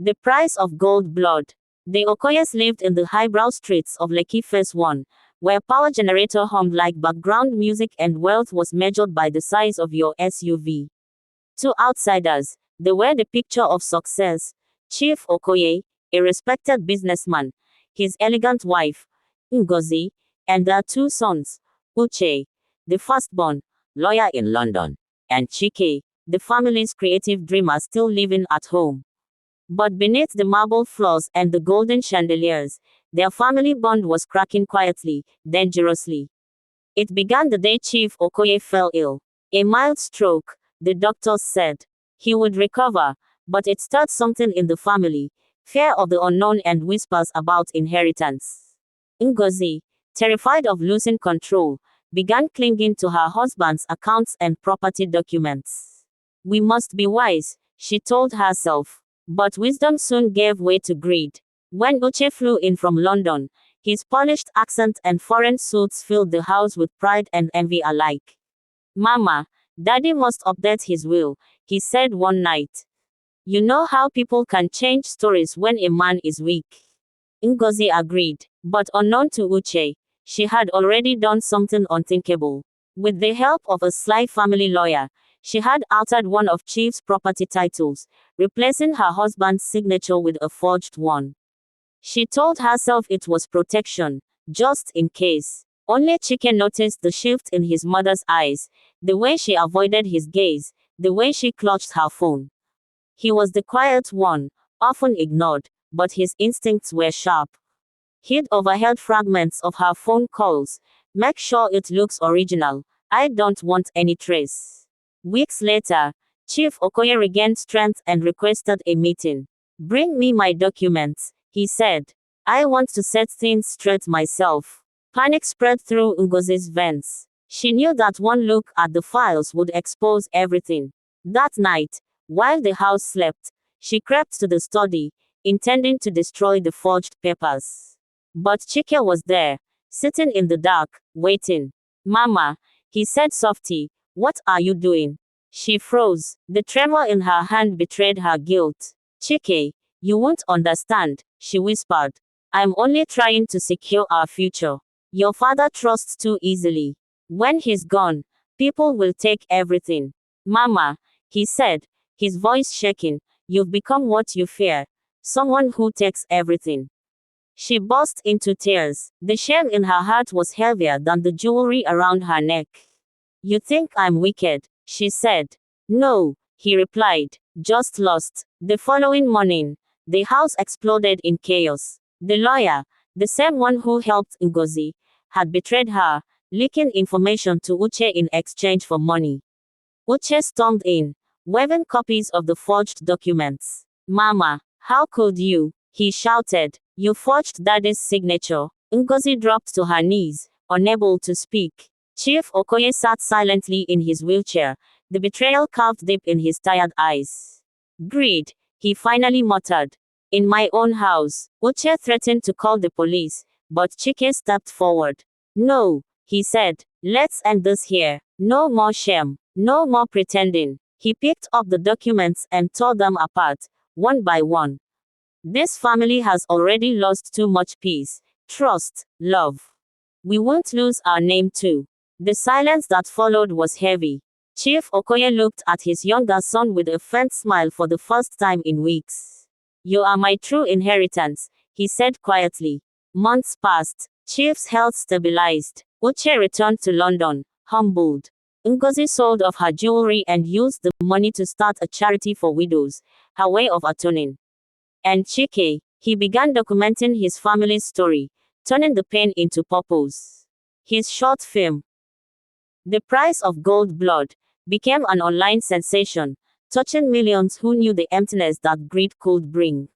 The price of gold blood. The Okoyes lived in the highbrow streets of Lekki Phase 1, where power generator hummed like background music and wealth was measured by the size of your SUV. To outsiders, they were the picture of success. Chief Okoye, a respected businessman, his elegant wife, Ngozi, and their two sons, Uche, the firstborn, lawyer in London, and Chike, the family's creative dreamer still living at home. But beneath the marble floors and the golden chandeliers, their family bond was cracking quietly, dangerously. It began the day Chief Okoye fell ill. A mild stroke, the doctors said. He would recover, but it stirred something in the family, fear of the unknown and whispers about inheritance. Ngozi, terrified of losing control, began clinging to her husband's accounts and property documents. We must be wise, she told herself. But wisdom soon gave way to greed. When Uche flew in from London, his polished accent and foreign suits filled the house with pride and envy alike. Mama, Daddy must update his will, he said one night. You know how people can change stories when a man is weak. Ngozi agreed, but unknown to Uche, she had already done something unthinkable. With the help of a sly family lawyer, she had altered one of Chief's property titles, replacing her husband's signature with a forged one. She told herself it was protection, just in case. Only Chike noticed the shift in his mother's eyes, the way she avoided his gaze, the way she clutched her phone. He was the quiet one, often ignored, but his instincts were sharp. He'd overheard fragments of her phone calls. Make sure it looks original. I don't want any trace. Weeks later, Chief Okoye regained strength and requested a meeting. Bring me my documents, he said. I want to set things straight myself. Panic spread through Ngozi's veins. She knew that one look at the files would expose everything. That night, while the house slept, she crept to the study, intending to destroy the forged papers. But Chike was there, sitting in the dark, waiting. Mama, he said softly, what are you doing? She froze. The tremor in her hand betrayed her guilt. Chike, you won't understand, she whispered. I'm only trying to secure our future. Your father trusts too easily. When he's gone, people will take everything. Mama, he said, his voice shaking, you've become what you fear. Someone who takes everything. She burst into tears. The shame in her heart was heavier than the jewelry around her neck. You think I'm wicked, she said. No, he replied, just lost. The following morning, the house exploded in chaos. The lawyer, the same one who helped Ngozi, had betrayed her, leaking information to Uche in exchange for money. Uche stormed in, waving copies of the forged documents. Mama, how could you? He shouted. You forged Daddy's signature. Ngozi dropped to her knees, unable to speak. Chief Okoye sat silently in his wheelchair, the betrayal carved deep in his tired eyes. Greed, he finally muttered. In my own house. Uche threatened to call the police, but Chike stepped forward. No, he said, let's end this here. No more shame. No more pretending. He picked up the documents and tore them apart, one by one. This family has already lost too much peace, trust, love. We won't lose our name too. The silence that followed was heavy. Chief Okoye looked at his younger son with a faint smile for the first time in weeks. You are my true inheritance, he said quietly. Months passed. Chief's health stabilized. Uche returned to London, humbled. Ngozi sold off her jewelry and used the money to start a charity for widows, her way of atoning. And Chike, he began documenting his family's story, turning the pain into purpose. His short film, The Price of Gold Blood, became an online sensation, touching millions who knew the emptiness that greed could bring.